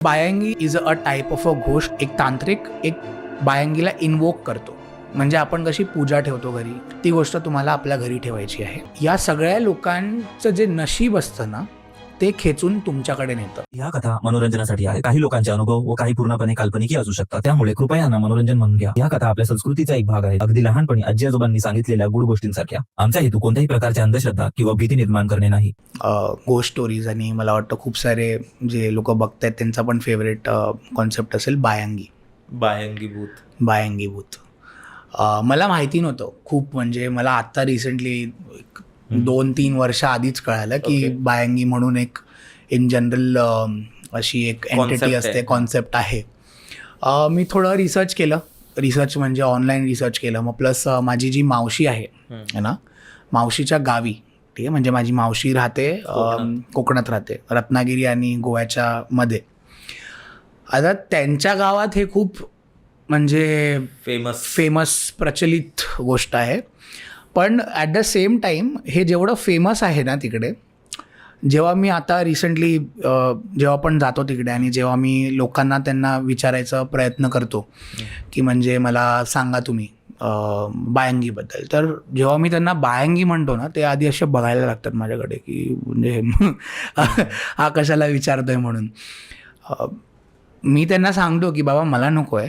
बायांगी is a type of a ghost. एक तांत्रिक एक बायांगीला इन्वोक करतो. म्हणजे आपण कशी पूजा ठेवतो घरी, ती गोष्ट तुम्हाला आपल्या घरी ठेवायची आहे. या सगळ्या लोकांचं जे नशीब असतं ना, ते खेचून तुमच्याकडे नेतं. या कथा मनोरंजनासाठी आहे. काही लोकांचे अनुभव व काही पूर्णपणे काल्पनिक असू शकतात. त्यामुळे कृपया यांना मनोरंजन म्हणून घ्या. या कथा आपल्या संस्कृतीचा एक भाग आहे. अगदी लहानपणी आजी आजोबांनी सांगितलेल्या गुड गोष्टींसारख्या. आमचा हेतू कोणत्याही प्रकारची अंधश्रद्धा किंवा भीती निर्माण करणे नाही. गोस्ट स्टोरीज आणि मला वाटतं खूप सारे जे लोक बघतायत त्यांचा पण फेवरेट कॉन्सेप्ट असेल बायांगी. बायांगी भूत. मला माहिती नव्हतं खूप, म्हणजे मला आत्ता रिसेंटली 2-3 वर्ष आधीच कळालं की बायांगी म्हणून एक इन जनरल अशी एक एंटिटी असते, कॉन्सेप्ट आहे. मी थोडं रिसर्च केलं. रिसर्च म्हणजे ऑनलाईन रिसर्च केलं. मग प्लस माझी जी मावशी आहे ना, मावशीच्या गावी, ठीक आहे, म्हणजे माझी मावशी राहते कोकणात राहते, रत्नागिरी आणि गोव्याच्या मध्ये. आता त्यांच्या गावात हे खूप म्हणजे फेमस प्रचलित गोष्ट आहे. पण ॲट द सेम टाईम हे जेवढं फेमस आहे ना तिकडे, जेव्हा मी आता रिसेंटली जेव्हा पण जातो तिकडे आणि जेव्हा मी लोकांना त्यांना विचारायचा प्रयत्न करतो की म्हणजे मला सांगा तुम्ही बायांगीबद्दल, तर जेव्हा मी त्यांना बायांगी म्हणतो ना, ते आधी असे बघायला लागतात माझ्याकडे की म्हणजे हा कशाला विचारतोय म्हणून. मी त्यांना सांगतो की बाबा मला नको आहे,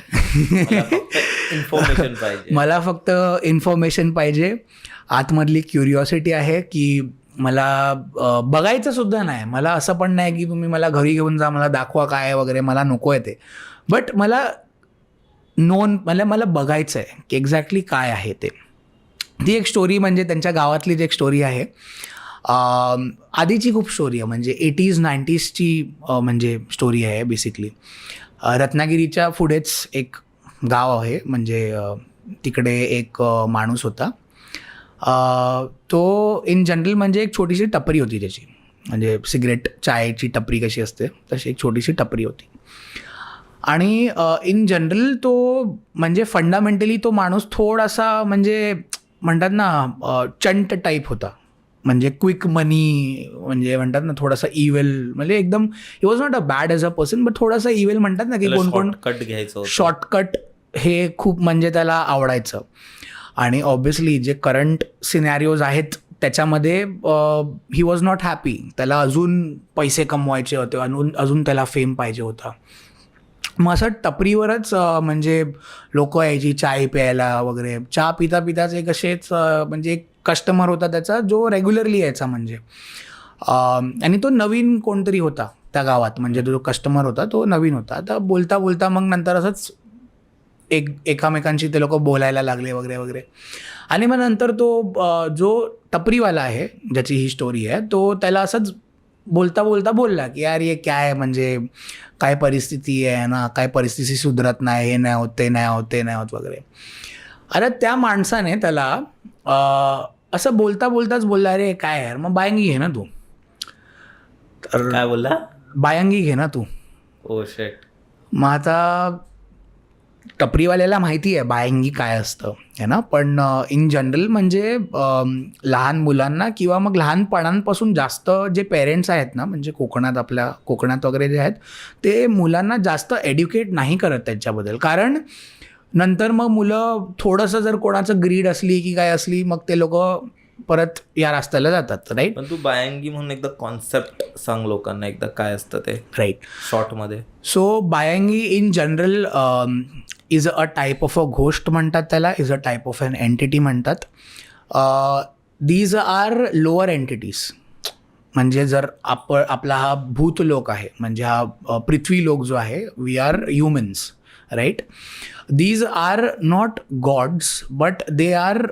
इन्फॉर्मेशन पाहिजे, मला फक्त इन्फॉर्मेशन पाहिजे. आतमधली क्युरिओसिटी आहे की मला बघायचं सुद्धा नाही. मला असं पण नाही की तुम्ही मला घरी घेऊन जा, मला दाखवा काय वगैरे, मला नको आहे ते. बट मला मला बघायचं आहे की एक्झॅक्टली काय आहे ते. ती एक स्टोरी म्हणजे त्यांच्या गावातलीच एक स्टोरी आहे. आधीची खूप स्टोरी आहे, म्हणजे 80s 90sची म्हणजे स्टोरी आहे बेसिकली. रत्नागिरीच्या पुढेच एक गाव आहे, म्हणजे तिकडे एक माणूस होता. तो इन जनरल म्हणजे एक छोटीशी टपरी होती त्याची, म्हणजे सिगरेट चायची टपरी कशी असते तशी एक छोटीशी टपरी होती. आणि इन जनरल तो म्हणजे फंडामेंटली तो माणूस थोडासा म्हणजे म्हणतात ना चंट टाईप होता. म्हणजे क्विक मनी, म्हणजे म्हणतात ना थोडासा इव्हिल, म्हणजे एकदम he was not a bad as a person, but थोडासा इव्हिल म्हणतात ना की कोण शॉर्टकट हे खूप म्हणजे त्याला आवडायचं. आणि ऑब्व्हियसली जे करंट सिनॅरिओज आहेत त्याच्यामध्ये ही वॉज नॉट हॅपी. त्याला अजून पैसे कमवायचे होते, अजून त्याला फेम पाहिजे होता. मग असं टपरीवरच म्हणजे लोक यायची चाय प्यायला वगैरे. चहा पिता पिताच एक असेच म्हणजे एक कस्टमर होता त्याचा जो रेग्युलरली यायचा म्हणजे. आणि तो नवीन कोणतरी होता त्या गावात, म्हणजे जो कस्टमर होता तो नवीन होता. आता बोलता बोलता मग नंतर असंच एकामेकांशी ते लोक बोलायला लागले वगैरे वगैरे. आणि मग नंतर तो जो टपरीवाला आहे ज्याची ही स्टोरी आहे, तो त्याला असंच बोलता बोलता बोलला की यार ये क्या आहे, म्हणजे काय परिस्थिती आहे ना, काय परिस्थिती सुधरत नाही, हे नाही होत, ते नाही होत, ते नाही होत वगैरे. अरे त्या माणसाने त्याला असं बोलता बोलताच बोलला, अरे काय यार मग बायांगी घे ना तू. तर काय बोलला? बायांगी घे ना तू. ओ शेट. मग आता टपरीवाल्याला माहिती आहे बायांगी काय असतं है ना, पण इन जनरल म्हणजे लहान मुलांना किंवा मग लहानपणांपासून जास्त जे पेरेंट्स आहेत ना, म्हणजे आपल्या कोकणात वगैरे जे आहेत, ते मुलांना जास्त एड्युकेट नाही करत त्याच्याबद्दल. कारण नंतर मग मुलं थोडंसं जर कोणाचं ग्रीड असली की काय असली, मग ते लोक परत या रस्त्याला जातात. राईट. पण तू बायांगी म्हणून एकदा कॉन्सेप्ट सांग लोकांना, एकदा काय असतं ते राईट शॉर्टमध्ये. सो बायांगी in general is a type of a ghost म्हणतात त्याला, is a type of an entity म्हणतात. These are lower entities. म्हणजे जर आपला हा भूतलोक आहे, म्हणजे हा पृथ्वी लोक जो आहे, we are humans, right. These are not gods, but they are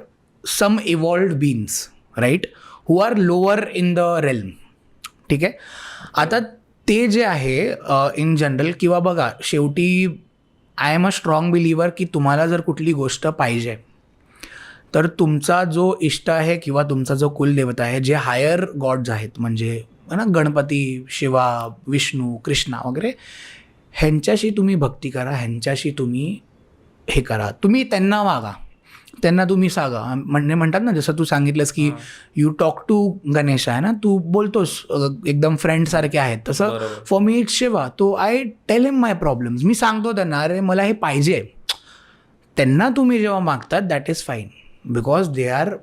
some evolved beings, right, who are lower in the realm. ठीक आहे. आता ते जे आहे इन जनरल, किंवा बघा शेवटी I am a strong believer की तुम्हाला जर कुठली गोष्ट पाहिजे तर तुमचा जो इष्ट आहे किंवा तुमचा जो कुलदेवता आहे, जे हायर गॉड्स आहेत, म्हणजे ना गणपती, शिवा, विष्णू, कृष्णा वगैरे, ह्यांच्याशी तुम्ही भक्ती करा, ह्यांच्याशी तुम्ही हे करा, तुम्ही त्यांना मागा. त्यांना तुम्ही सांगा. म्हणजे म्हणतात ना, जसं तू सांगितलंस की यू टॉक टू गणेश आहे ना, तू बोलतोस एकदम फ्रेंडसारखे आहेत, तसं बरोबर. For me it's Shiva. तो I tell him my problems. मी सांगतो त्यांना, अरे मला हे पाहिजे. त्यांना तुम्ही जेव्हा मागतात that is fine, because they are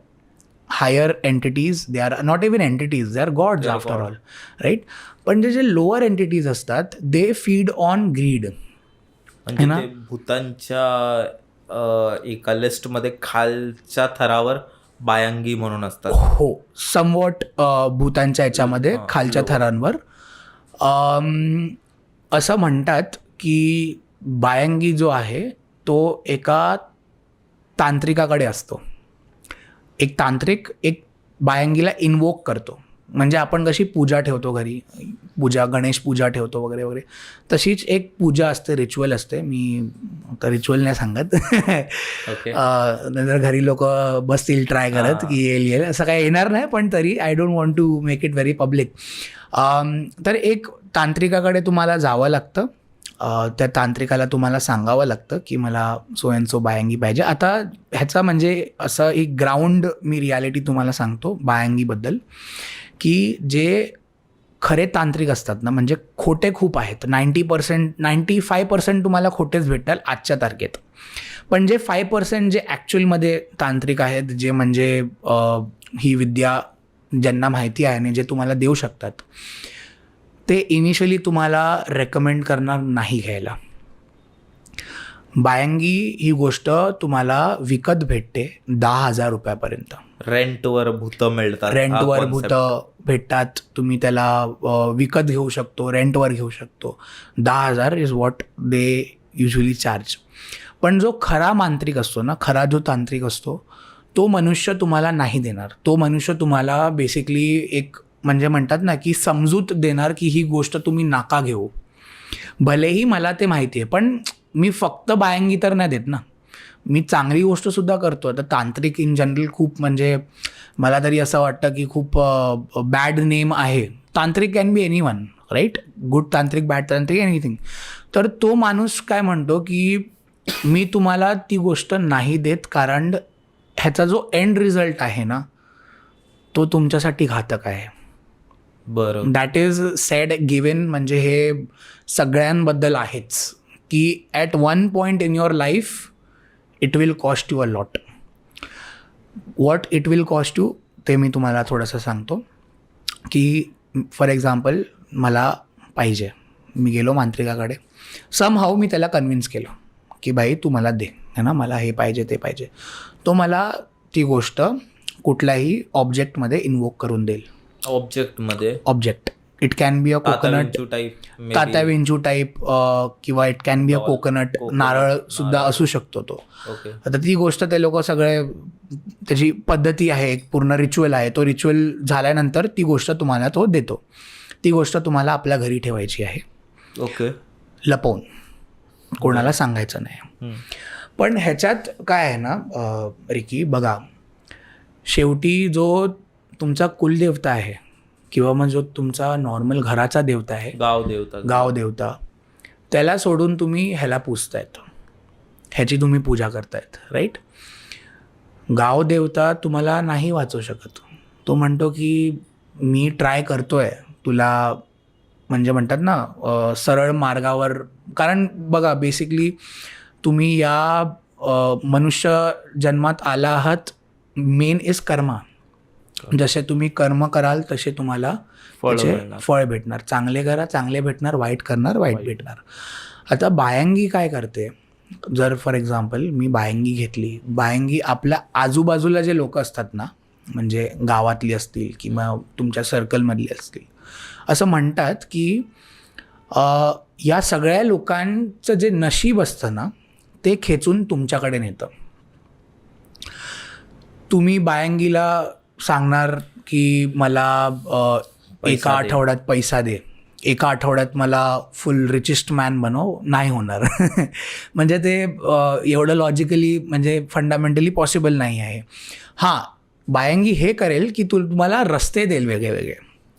higher entities, they are not even entities, they are gods after all, right. पण जे लोअर एंटिटीज असतात दे फीड ऑन ग्रीड. म्हणजे ते भूतांच्या एका लिस्टमध्ये खालच्या थरावर बायांगी म्हणून असतात. हो, समवॉट भूतांच्या याच्यामध्ये खालच्या थरांवर. असं म्हणतात की बायांगी जो आहे तो एका तांत्रिकाकडे असतो. एक तांत्रिक एक बायांगीला इन्वोक करतो. म्हणजे आपण कशी पूजा ठेवतो घरी, गणेश पूजा ठेवतो वगैरे वगैरे, तशीच एक पूजा असते, रिच्युअल असते. मी आता रिच्युअल नाही सांगत, नंतर घरी लोक बसतील ट्राय करत की येईल असं काही येणार नाही, पण तरी I don't want to make it very public. तर एक तांत्रिकाकडे तुम्हाला जावं लागतं. त्या तांत्रिकाला तुम्हाला सांगावं लागतं की मला सो अँड सो बायांगी पाहिजे. आता ह्याचा म्हणजे असं एक ग्राउंड मी रियालिटी तुम्हाला सांगतो बायांगीबद्दल, की जे खरे तांत्रिक असतात ना, म्हणजे खोटे खूप आहेत. 95% तुम्हाला खोटेच भेटतात आजच्या तारखेत. पण जे 5% जे ॲक्च्युअलमध्ये तांत्रिक आहेत, जे म्हणजे ही विद्या ज्यांना माहिती आहे आणि जे तुम्हाला देऊ शकतात, ते इनिशियली तुम्हाला रेकमेंड करणार नाही घ्यायला. बायांगी ही गोष्ट तुम्हाला विकत भेटते 10,000 रुपयापर्यंत. रेंटवर भूतं मिळतात, रेंटवर भूतं भेटतात. तुम्ही त्याला विकत घेऊ शकतो, रेंटवर घेऊ शकतो. 10,000 is what they usually charge. पण जो खरा मांत्रिक असतो ना, खरा जो तांत्रिक असतो, तो मनुष्य तुम्हाला नाही देणार. तो मनुष्य तुम्हाला बेसिकली एक म्हणजे म्हणतात ना की समजूत देणार की ही गोष्ट तुम्ही नाका घेऊ. भलेही मला ते माहिती आहे, पण मी फक्त बायांगी तर नाही देत ना, मी चांगली गोष्टसुद्धा करतो. आता तांत्रिक इन जनरल खूप म्हणजे मला तरी असं वाटतं की खूप बॅड नेम आहे. Tantrik can be anyone, right. Good tantrik, bad tantrik, anything. तर तो माणूस काय म्हणतो की मी तुम्हाला ती गोष्ट नाही देत, कारण ह्याचा जो एंड रिझल्ट आहे ना, तो तुमच्यासाठी घातक आहे. बरोबर. That is sed given. म्हणजे हे सगळ्यांबद्दल आहेच की at one point in your life it will cost you a lot. What it will cost you ते मी तुम्हाला थोडंसं सांगतो. की फॉर एक्झाम्पल मला पाहिजे, मी गेलो मांत्रिकाकडे, समहाऊ मी त्याला कन्व्हिन्स केलं की भाई तू मला दे, है ना, मला हे पाहिजे ते पाहिजे. तो मला ती गोष्ट कुठल्याही ऑब्जेक्टमध्ये इन्वोक करून देईल. Object it can be a coconut, Tatya Vinchu type, किंवा it can be a coconut, नारळ सुद्धा असू शकतो तो. आता ती गोष्ट ते लोक सगळे, त्याची पद्धती आहे, एक पूर्ण रिच्युअल आहे. तो रिच्युअल झाल्यानंतर ती गोष्ट तुम्हाला तो देतो. ती गोष्ट तुम्हाला आपल्या घरी ठेवायची आहे, लपवून, कोणाला सांगायचं नाही. पण ह्याच्यात काय आहे ना रिकी, बघा, शेवटी जो तुमचा कुलदेवता आहे किंवा मग जो तुमचा नॉर्मल घराचा देवता आहे, गाव देवता, त्याला सोडून तुम्ही ह्याला पूजतायत, ह्याची तुम्ही पूजा करतायत, राईट. गाव देवता तुम्हाला नाही वाचवू शकत. तो म्हणतो की मी ट्राय करतोय तुला, म्हणजे म्हणतात ना सरळ मार्गावर. कारण बघा, बेसिकली तुम्ही या मनुष्य जन्मात आला आहात, मेन इज कर्मा. जसे तुम्ही कर्म कराल तसे तुम्हाला फळ भेटणार. चांगले करा, चांगले भेटणार. वाईट करणार, वाईट भेटणार. आता बायांगी काय करते, जर फॉर एक्झाम्पल मी बायांगी घेतली, बायांगी आपल्या आजूबाजूला जे लोक असतात ना, म्हणजे गावातली असतील किंवा तुमच्या सर्कलमधली असतील, असं म्हणतात की या सगळ्या लोकांचं जे नशीब असतं ना, ते खेचून तुमच्याकडे नेतं. तुम्ही बायांगीला सांगणार की मला एका आठवड्यात पैसा दे, एका आठवड्यात मला फुल रिचेस्ट मॅन बनव, नाही होणार. म्हणजे ते एवढं लॉजिकली, म्हणजे फंडामेंटली पॉसिबल नाही आहे. हां, बायांगी हे करेल की तुम्हाला रस्ते देईल वेगळे वेगळे,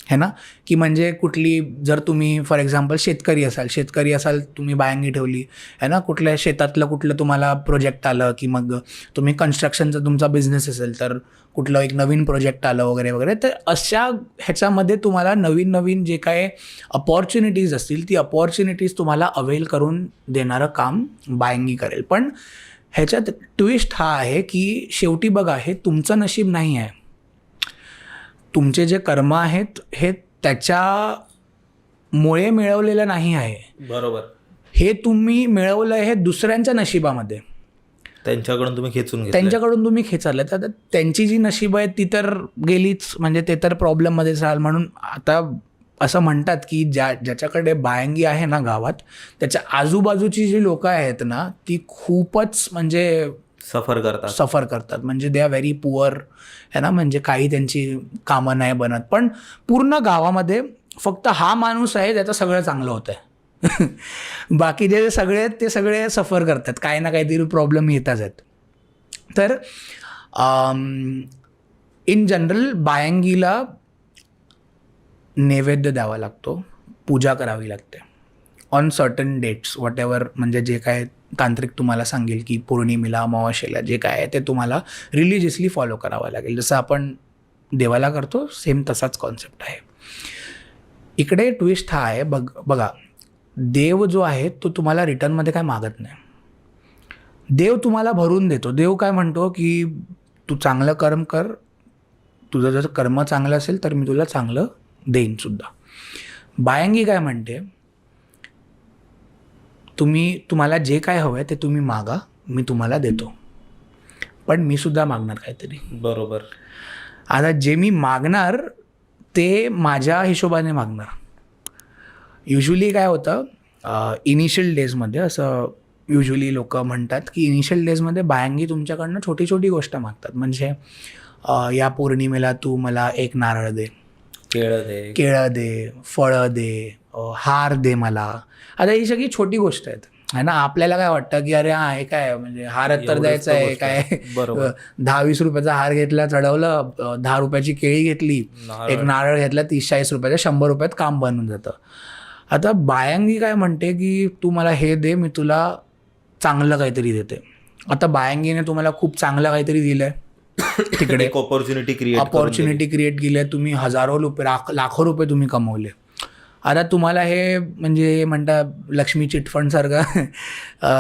है ना, की म्हणजे कुठली जर तुम्ही फॉर एक्झाम्पल शेतकरी असाल तुम्ही बायांगी ठेवली है ना, कुठल्या शेतातलं कुठलं तुम्हाला प्रोजेक्ट आलं, की मग तुम्ही कन्स्ट्रक्शनचा तुमचा बिझनेस असेल तर कुठलं एक नवीन प्रोजेक्ट आलं वगैरे वगैरे, तर अशा ह्याच्यामध्ये तुम्हाला नवीन नवीन जे काय अपॉर्च्युनिटीज असतील ती अपॉर्च्युनिटीज तुम्हाला अवेल करून देणारं काम बायांगी करेल. पण ह्याच्यात ट्विस्ट हा आहे की शेवटी बघा, हे तुमचं नशीब नाही आहे. तुमचे जे कर्म आहेत हे त्याच्यामुळे मिळवलेलं नाही आहे. बरोबर. हे तुम्ही मिळवलं हे दुसऱ्यांच्या नशिबामध्ये, त्यांच्याकडून तुम्ही खेचून घेतलंय. त्यांच्याकडून तुम्ही खेचरलं. तर त्यांची जी नशीब आहे ती तर गेलीच, म्हणजे ते तर प्रॉब्लेममध्येच राहाल. म्हणून आता असं म्हणतात की ज्याच्याकडे बायांगी आहे ना गावात, त्याच्या आजूबाजूची जी लोकं आहेत ना ती खूपच म्हणजे सफर करतात. म्हणजे दे आर व्हेरी पुअर है ना, म्हणजे काही त्यांची कामं नाही बनत. पण पूर्ण गावामध्ये फक्त हा माणूस आहे त्याचं सगळं चांगलं होतं आहे. बाकी जे सगळे आहेत ते सगळे सफर करतात, काही ना काहीतरी प्रॉब्लेम येतच आहेत. तर इन जनरल बायांगीला नैवेद्य द्यावा लागतो, पूजा करावी लागते on certain dates, whatever, म्हणजे जे काय तांत्रिक तुम्हाला सांगेल की पौर्णिमेला अमावास्येला जे काय आहे ते तुम्हाला रिलिजियसली फॉलो करावं लागेल. जसं आपण देवाला करतो सेम तसाच कॉन्सेप्ट आहे. इकडे ट्विस्ट हा आहे, बघा देव जो आहे तो तुम्हाला रिटर्नमध्ये काय मागत नाही. देव तुम्हाला भरून देतो. देव काय म्हणतो की तू चांगलं कर्म कर, तुझं जर कर्म चांगलं असेल तर मी तुला चांगलं देईन सुद्धा. बायांगी काय म्हणते, तुम्हाला जे काय हवं आहे ते तुम्ही मागा, मी तुम्हाला देतो, पण मी सुद्धा मागणार काहीतरी. बरोबर. आता जे मी मागणार ते माझ्या हिशोबाने मागणार. युजली काय होतं, इनिशियल डेजमध्ये असं युजली लोक म्हणतात की इनिशियल डेजमध्ये बायांगी तुमच्याकडनं छोटी छोटी गोष्ट मागतात. म्हणजे या पौर्णिमेला तू मला एक नारळ दे, केळं दे, फळं दे, हार दे मला. आता ही सगळी छोटी गोष्ट आहेत है ना. आपल्याला काय वाटतं की अरे हे काय म्हणजे हारच तर द्यायचं आहे काय, 10-20 रुपयाचा हार घेतला, चढवलं, 10 रुपयाची केळी घेतली, एक नारळ घेतला, 30-40 रुपयाचा, 100 रुपयात काम बनून जातं. आता बायांगी काय म्हणते की तू मला हे दे, मी तुला चांगलं काहीतरी देते. आता बायांगीने तुम्हाला खूप चांगलं काहीतरी दिलंय, तिकडे अपॉर्च्युनिटी क्रिएट केली आहे, तुम्ही हजारो रुपये लाखो रुपये तुम्ही कमवले. आता तुम्हाला हे म्हणजे म्हणता लक्ष्मी चिटफंड सारखं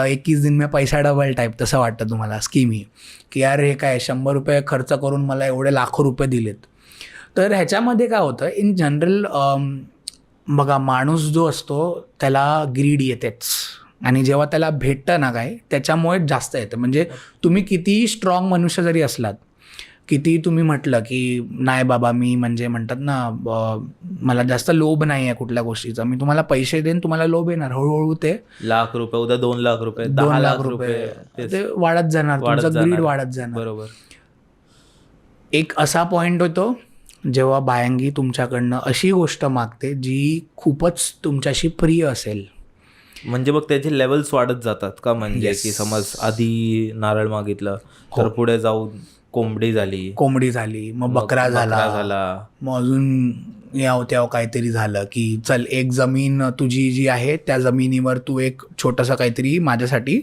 21 दिन में पैसा डबल टाईप तसं वाटतं तुम्हाला स्कीम ही, की यार हे काय 100 रुपये खर्च करून मला एवढे लाखो रुपये दिलेत. तर ह्याच्यामध्ये काय होतं इन जनरल, बघा माणूस जो असतो त्याला ग्रीड येतेच, आणि जेव्हा त्याला भेटतं ना काय त्याच्यामुळे जास्त येतं. म्हणजे तुम्ही कितीही स्ट्रॉंग मनुष्य जरी असलात, किती तुम्ही म्हटलं की नाही बाबा मी म्हणजे म्हणतात ना मला जास्त लोभ नाही आहे कुठल्या गोष्टीचा, मी तुम्हाला पैसे देईन, तुम्हाला लोभ येणार, हळूहळू ते लाख रुपये, उद्या 2 लाख रुपये, 10 लाख रुपये ते वाढत जाणार, तुमचं ग्रीड वाढत जाणार. बरोबर. एक असा पॉईंट होतो जेव्हा बायांगी तुमच्याकडनं अशी गोष्ट मागते जी खूपच तुमच्याशी प्रिय असेल. म्हणजे मग त्याचे लेवल्स वाढत जातात का, म्हणजे की समज आधी नारळ मागितलं तर पुढे जाऊन कोंबडी झाली, मग बकरा झाला, मग अजून याव त्याव काहीतरी झालं की चल एक जमीन तुझी जी आहे त्या जमिनीवर तू एक छोटंसं काहीतरी माझ्यासाठी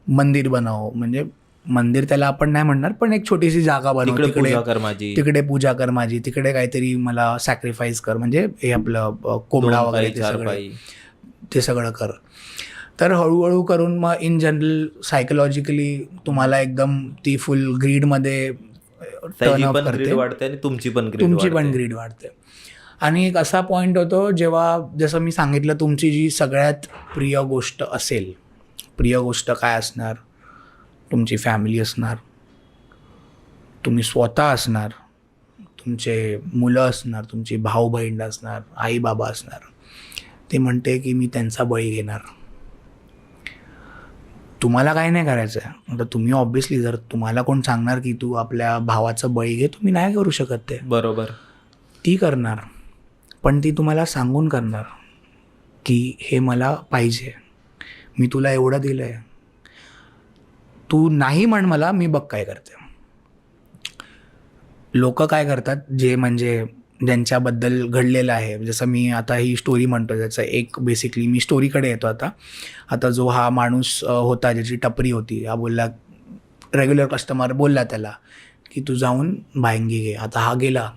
मंदिर बनव. म्हणजे मंदिर त्याला आपण नाही म्हणणार, पण एक छोटीशी जागा बनव, तिकडे पूजा कर माझी, तिकडे काहीतरी मला सॅक्रिफाईस कर, म्हणजे हे आपलं कोंबडा वगैरे ते सगळं कर. तर हळूहळू करून मग इन जनरल सायकोलॉजिकली तुम्हाला एकदम ती फुल ग्रीडमध्ये टर्न अप करते, आणि तुमची पण ग्रीड वाढते. आणि एक असा पॉईंट होतो जेव्हा जसं मी सांगितलं तुमची जी सगळ्यात प्रिय गोष्ट असेल, प्रिय गोष्ट काय असणार, तुमची फॅमिली असणार, तुम्ही स्वतः असणार, तुमचे मुलं असणार, तुमची भाऊ बहीण असणार, आई बाबा असणार. ते म्हणते की मी त्यांचा बळी घेणार. तुम्हाला काही नाही करायचं आहे. आता तुम्ही ऑब्व्हियसली जर तुम्हाला कोण सांगणार की तू आपल्या भावाचं बळी घे, तुम्ही नाही करू शकत ते. बरोबर. ती करणार, पण ती तुम्हाला सांगून करणार की हे मला पाहिजे, मी तुला एवढं दिलं आहे, तू नाही म्हण मला, मी बघ काय करते. लोक काय करतात जे म्हणजे ज्यांच्याबद्दल घडलेलं आहे. जसं मी आता ही स्टोरी म्हणतो, त्याचं एक बेसिकली मी स्टोरीकडे येतो आता जो हा माणूस होता, ज्याची टपरी होती, हा बोलला, रेग्युलर कस्टमर बोलला त्याला की तू जाऊन बायंगी घे. आता हा गेला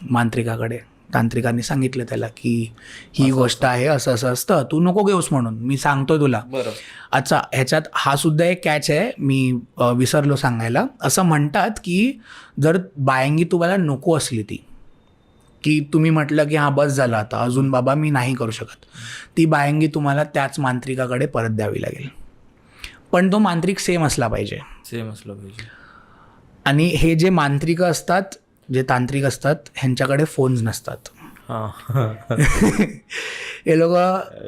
मांत्रिकाकडे, तांत्रिकांनी सांगितलं त्याला की ही गोष्ट आहे, असं असं असतं, तू नको घेऊस म्हणून, मी सांगतोय तुला. बरं. अच्छा, ह्याच्यात हा सुद्धा एक कॅच आहे, मी विसरलो सांगायला. असं म्हणतात की जर बायंगी तुम्हाला नको असली, की तुम्ही म्हटलं की हां बस झालं आता, अजून बाबा मी नाही करू शकत, ती बायंगी तुम्हाला त्याच मांत्रिकाकडे परत द्यावी लागेल. पण तो मांत्रिक सेम असला पाहिजे. आणि हे जे मांत्रिक असतात, जे तांत्रिक असतात, ह्यांच्याकडे फोन्स नसतात. हे लोक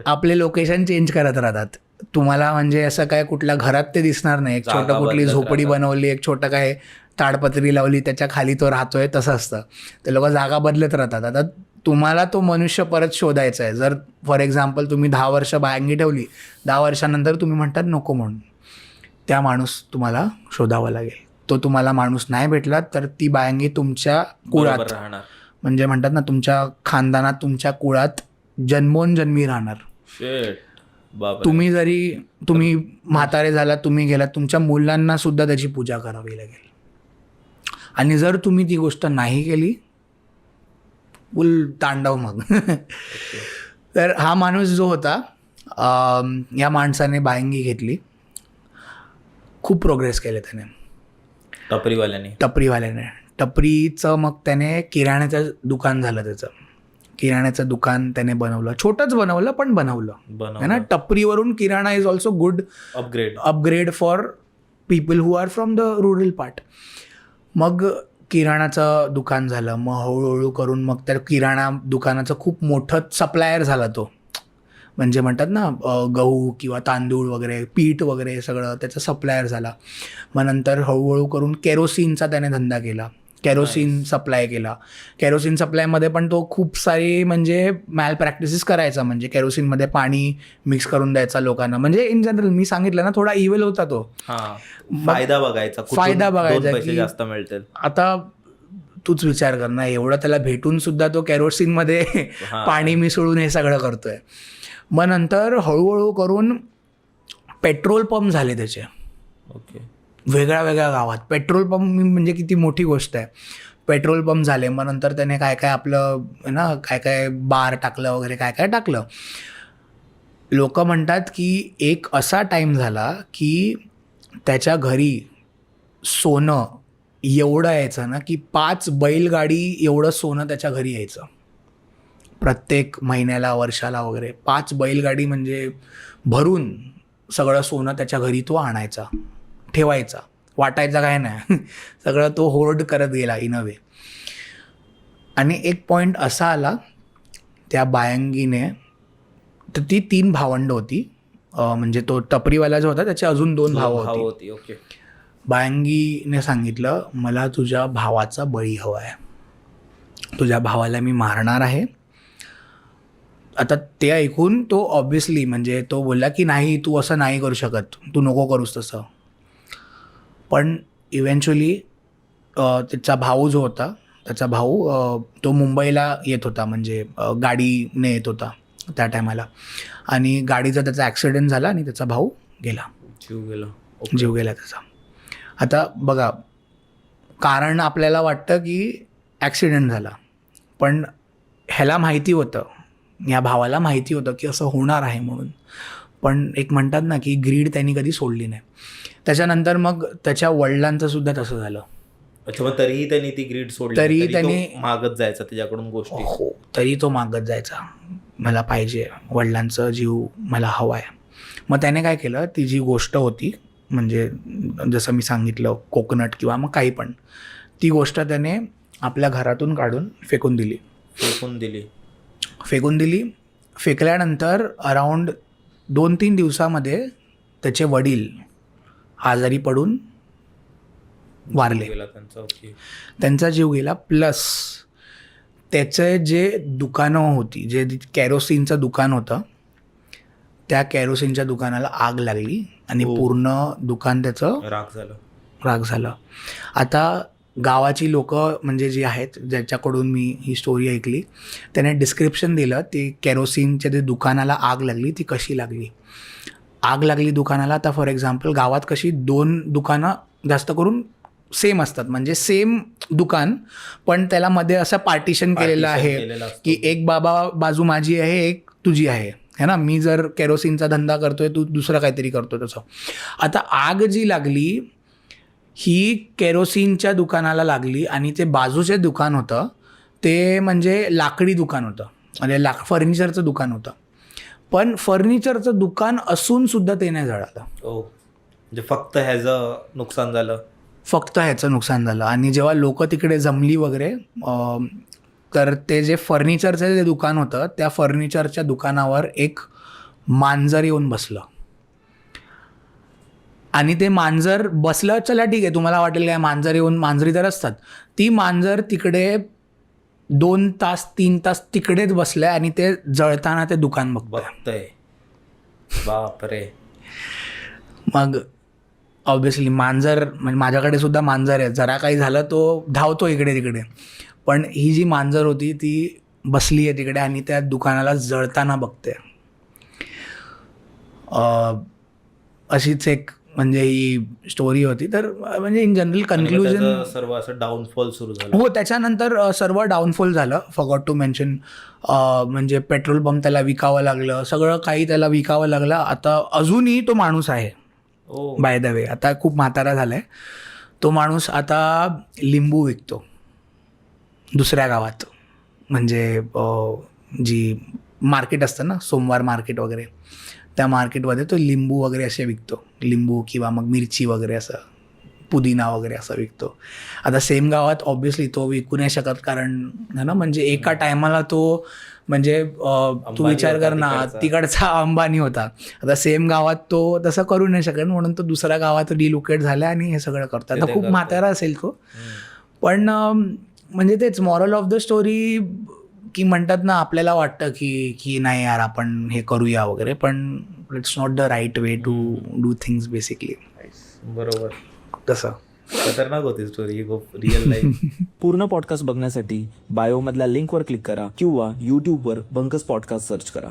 आपले लोकेशन चेंज करत राहतात. तुम्हाला म्हणजे असं काय कुठल्या घरात ते दिसणार नाही. एक छोटं कुठली झोपडी बनवली, एक छोटं काय ताडपत्री लावली, त्याच्या खाली तो राहतोय, तसं असतं. ते लोक जागा बदलत राहतात. आता तुम्हाला तो मनुष्य परत शोधायचा आहे. जर फॉर एक्झाम्पल तुम्ही 10 वर्ष बायंगी ठेवली, 10 वर्षानंतर तुम्ही म्हणतात नको म्हणून, त्या माणूस तुम्हाला शोधावा लागेल. तो तुम्हाला माणूस नाही भेटला तर ती बायंगी तुमच्या कुळात राहणार, म्हणजे म्हणतात ना तुमच्या खानदानात, तुमच्या कुळात जन्मोनजन्मी राहणार. तुम्ही म्हातारे झाला, तुम्ही गेला, तुमच्या मुलांना सुद्धा त्याची पूजा करावी लागेल. आणि जर तुम्ही ती गोष्ट नाही केली, फुल तांडव मग. तर हा माणूस जो होता, या माणसाने बायंगी घेतली, खूप प्रोग्रेस केले त्याने, टपरीवाल्याने. टपरीचं मग त्याने किराण्याचं दुकान झालं. त्याचं किराण्याचं दुकान त्याने बनवलं, छोटंच बनवलं पण बनवलं है ना. टपरीवरून kirana is also good upgrade for people who are from the rural part. मग किराणाचं दुकान झालं. मग हळूहळू करून मग त्या किराणा दुकानाचं खूप मोठं सप्लायर झाला तो. म्हणजे म्हणतात ना गहू किंवा तांदूळ वगैरे, पीठ वगैरे सगळं त्याचा सप्लायर झाला. मग नंतर हळूहळू करून केरोसिनचा त्याने धंदा केला, केरोसिन सप्लाय केला. केरोसिन सप्लायमध्ये पण तो खूप सारी म्हणजे मॅल प्रॅक्टिसेस करायचा. म्हणजे केरोसिनमध्ये पाणी मिक्स करून द्यायचा लोकांना. म्हणजे इन जनरल मी सांगितलं ना, थोडा इव्हिल होता तो. फायदा बघायचा की जास्त मिळतील. आता तूच विचार कर ना, एवढं त्याला भेटून सुद्धा तो केरोसिनमध्ये पाणी मिसळून हे सगळं करतोय. मग नंतर हळूहळू करून पेट्रोल पंप झाले त्याचे. वेगळ्या गावात पेट्रोल पंप म्हणजे किती मोठी गोष्ट आहे. पेट्रोल पंप झाले. मग नंतर त्याने काय आपलं ना काय बार टाकलं वगैरे, काय टाकलं. लोक म्हणतात की एक असा टाईम झाला की त्याच्या घरी सोनं एवढं यायचं ना, की 5 बैलगाडी एवढं सोनं त्याच्या घरी यायचं प्रत्येक महिन्याला, वर्षाला वगैरे. 5 बैलगाडी म्हणजे भरून सगळं सोनं त्याच्या घरी तो आणायचा, ठेवायचा, वाटायचा काय नाही. सगळं तो होर्ड करत गेला इन अ वे. आणि एक पॉईंट असा आला त्या बायंगीने, तर ती 3 भावंड होती. म्हणजे तो टपरीवाला जो होता त्याचे अजून 2 भाव होती. बायंगीने सांगितलं, मला तुझ्या भावाचा बळी हवा आहे, तुझ्या भावाला मी मारणार आहे. आता ते ऐकून तो ऑब्व्हियसली म्हणजे तो बोलला की नाही, तू असं नाही करू शकत, तू नको करूस तसं. पण इव्हेंच्युअली त्याचा भाऊ जो होता, त्याचा भाऊ तो मुंबईला येत होता, म्हणजे गाडीने येत होता त्या टायमाला. आणि गाडीचा त्याचा ॲक्सिडेंट झाला आणि त्याचा भाऊ गेला, जीव गेला त्याचा. आता बघा, कारण आपल्याला वाटतं की ॲक्सिडेंट झाला, पण ह्याला माहिती होतं, या भावाला माहिती होतं की असं होणार आहे म्हणून. पण एक म्हणतात ना की ग्रीड त्यांनी कधी सोडली नाही. त्याच्यानंतर मग त्याच्या वडिलांचं सुद्धा तसं झालं. अच्छा, मग तरीही त्यांनी ती ग्रीड सोडली, तरी त्यांनी मागत जायचा त्याच्याकडून गोष्टी. हो, तरी तो मागत जायचा, मला पाहिजे, वडिलांचा जीव मला हवा आहे. मग त्याने काय केलं, ती जी गोष्ट होती, म्हणजे जसं मी सांगितलं कोकोनट किंवा मग काही पण, ती गोष्ट त्याने आपल्या घरातून काढून फेकून दिली. फेकल्यानंतर अराऊंड 2-3 दिवसामध्ये त्याचे वडील आजारी पडून वारले. त्यांचा जीव गेला. प्लस त्याचे जे दुकानं होती, जे केरोसिनचं दुकान होतं, त्या केरोसिनच्या दुकानाला आग लागली आणि पूर्ण दुकान त्याचं राख झालं. आता गावाची लोक म्हणजे जी आहेत ज्याच्याकडून मी ही स्टोरी ऐकली त्याने डिस्क्रिप्शन दिलं ती केरोसिनच्या ते दुकानाला आग लागली ती कशी लागली. आग लागली दुकानाला तर फॉर एक्झाम्पल गावात कशी 2 दुकानं जास्त करून सेम असतात म्हणजे सेम दुकान पण त्याला मध्ये असं पार्टिशन केलेलं आहे की एक बाजू माझी आहे एक तुझी आहे है ना. मी जर केरोसिनचा धंदा करतोय तू दुसरं काहीतरी करतोय तसं. आता आग जी लागली ही केरोसिनच्या दुकानाला लागली आणि ते बाजूचे दुकान होतं ते म्हणजे लाकडी दुकान होतं म्हणजे फर्निचरचं दुकान होतं. पण फर्निचरचं दुकान असून सुद्धा ते नाही जळालं. म्हणजे फक्त ह्याचं नुकसान झालं. फक्त ह्याचं नुकसान झालं. आणि जेव्हा लोक तिकडे जमली वगैरे तर ते जे फर्निचरचं जे दुकान होतं त्या फर्निचरच्या दुकानावर एक मांजर येऊन बसलं आणि ते मांजर बसलं चला ठीक आहे तुम्हाला वाटेल काय मांजर येऊन मांजरी तर असतात ती मांजर तिकडे 2 तास 3 तास तिकडेच बसलंय आणि ते जळताना ते दुकान बघतंय. बापरे. मग ऑब्व्हियसली मांजर म्हणजे माझ्याकडे सुद्धा मांजर आहे जरा काही झालं तो धावतो इकडे तिकडे पण ही जी मांजर होती ती बसली आहे तिकडे आणि त्या दुकानाला जळताना बघते. अशीच एक म्हणजे ही स्टोरी होती. तर म्हणजे इन जनरल कन्क्लुजन सर्व असं डाऊनफॉल सुरू झालं. हो त्याच्यानंतर सर्व डाऊनफॉल झालं. फॉरगॉट टू मेन्शन म्हणजे पेट्रोल पंप त्याला विकावं लागलं सगळं काही त्याला विकावं लागलं. आता अजूनही तो माणूस आहे बाय द वे आता खूप म्हातारा झाला आहे तो माणूस. आता लिंबू विकतो दुसऱ्या गावात म्हणजे जी मार्केट असतं ना सोमवार मार्केट वगैरे त्या मार्केटमध्ये तो लिंबू वगैरे असे विकतो. लिंबू किंवा मग मिरची वगैरे असं पुदिना वगैरे असं विकतो. आता सेम गावात ऑब्व्हियसली तो विकू नाही शकत कारण ना म्हणजे एका टायमाला तो म्हणजे तू विचार कर ना तिकडचा अंबानी होता. आता सेम गावात तो तसं करू नाही शकत म्हणून तो दुसऱ्या गावात डिलोकेट झाला आणि हे सगळं करतो. आता खूप म्हातारा असेल तो पण म्हणजे तेच मॉरल ऑफ द स्टोरी की म्हणतात ना आपल्याला वाटतं की नाही यार आपण हे करूया वगैरे पण it's not the right way to do things basically. बरोबर. तसं खतरनाक होती स्टोरी रिअल लाईफ. पूर्ण पॉडकास्ट बघण्यासाठी बायोमधल्या लिंकवर क्लिक करा किंवा यूट्यूबवर बंकस पॉडकास्ट सर्च करा.